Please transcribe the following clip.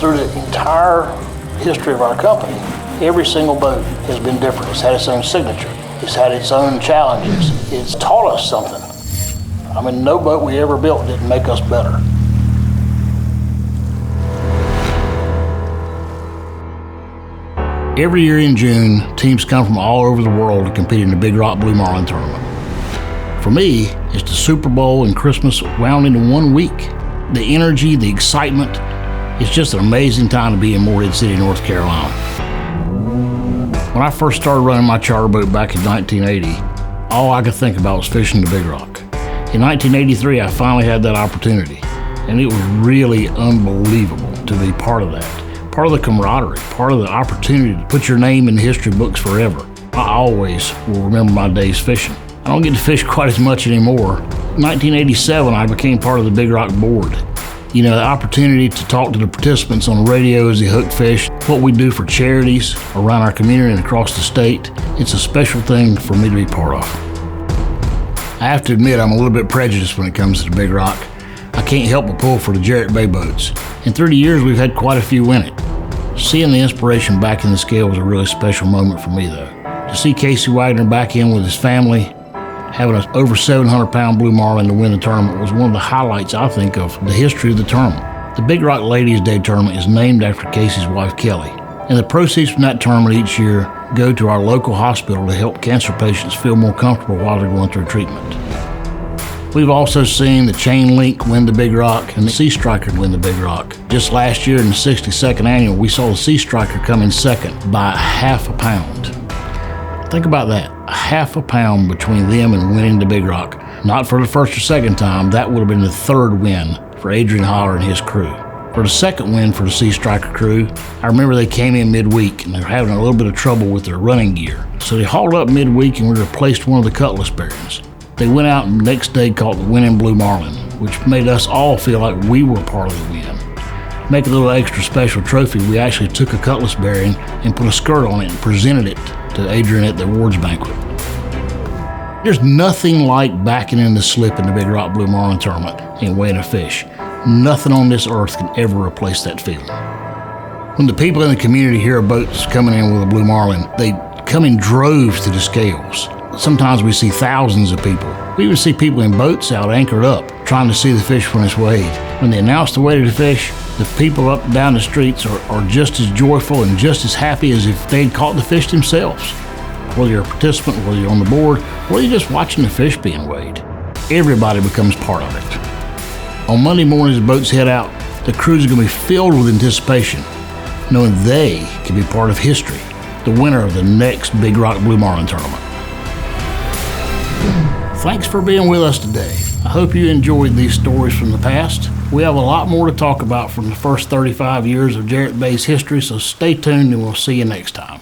Through the entire history of our company, every single boat has been different. It's had its own signature. It's had its own challenges. It's taught us something. I mean, no boat we ever built didn't make us better. Every year in June, teams come from all over the world to compete in the Big Rock Blue Marlin tournament. For me, it's the Super Bowl and Christmas wound into 1 week. The energy, the excitement, it's just an amazing time to be in Morehead City, North Carolina. When I first started running my charter boat back in 1980, all I could think about was fishing the Big Rock. In 1983, I finally had that opportunity, and it was really unbelievable to be part of that. Part of the camaraderie, part of the opportunity to put your name in the history books forever. I always will remember my days fishing. I don't get to fish quite as much anymore. In 1987, I became part of the Big Rock board. You know, the opportunity to talk to the participants on the radio as they hook fish, what we do for charities around our community and across the state, it's a special thing for me to be part of. I have to admit, I'm a little bit prejudiced when it comes to the Big Rock. I can't help but pull for the Jarrett Bay boats. In 30 years, we've had quite a few win it. Seeing the inspiration back in the scale was a really special moment for me, though. To see Casey Wagner back in with his family, having an over 700-pound Blue Marlin to win the tournament was one of the highlights, I think, of the history of the tournament. The Big Rock Ladies Day tournament is named after Casey's wife, Kelly, and the proceeds from that tournament each year go to our local hospital to help cancer patients feel more comfortable while they're going through treatment. We've also seen the Chain Link win the Big Rock and the Sea Striker win the Big Rock. Just last year in the 62nd annual, we saw the Sea Striker come in second by ½ a pound. Think about that, ½ a pound between them and winning the Big Rock. Not for the first or second time, that would have been the third win for Adrian Holler and his crew. For the second win for the Sea Striker crew, I remember they came in midweek and they were having a little bit of trouble with their running gear. So they hauled up midweek and we replaced one of the cutlass bearings. They went out and the next day caught the winning Blue Marlin, which made us all feel like we were part of the win. To make a little extra special trophy, we actually took a cutlass bearing and put a skirt on it and presented it to Adrian at the awards banquet. There's nothing like backing in the slip in the Big Rock Blue Marlin tournament and weighing a fish. Nothing on this earth can ever replace that feeling. When the people in the community hear a boat's coming in with a Blue Marlin, they come in droves to the scales. Sometimes we see thousands of people. We even see people in boats out anchored up, trying to see the fish when it's weighed. When they announce the weight of the fish, the people up and down the streets are just as joyful and just as happy as if they'd caught the fish themselves. Whether you're a participant, whether you're on the board, whether you're just watching the fish being weighed, everybody becomes part of it. On Monday morning as the boats head out, the crews are going to be filled with anticipation, knowing they can be part of history, the winner of the next Big Rock Blue Marlin tournament. Thanks for being with us today. I hope you enjoyed these stories from the past. We have a lot more to talk about from the first 35 years of Jarrett Bay's history, so stay tuned and we'll see you next time.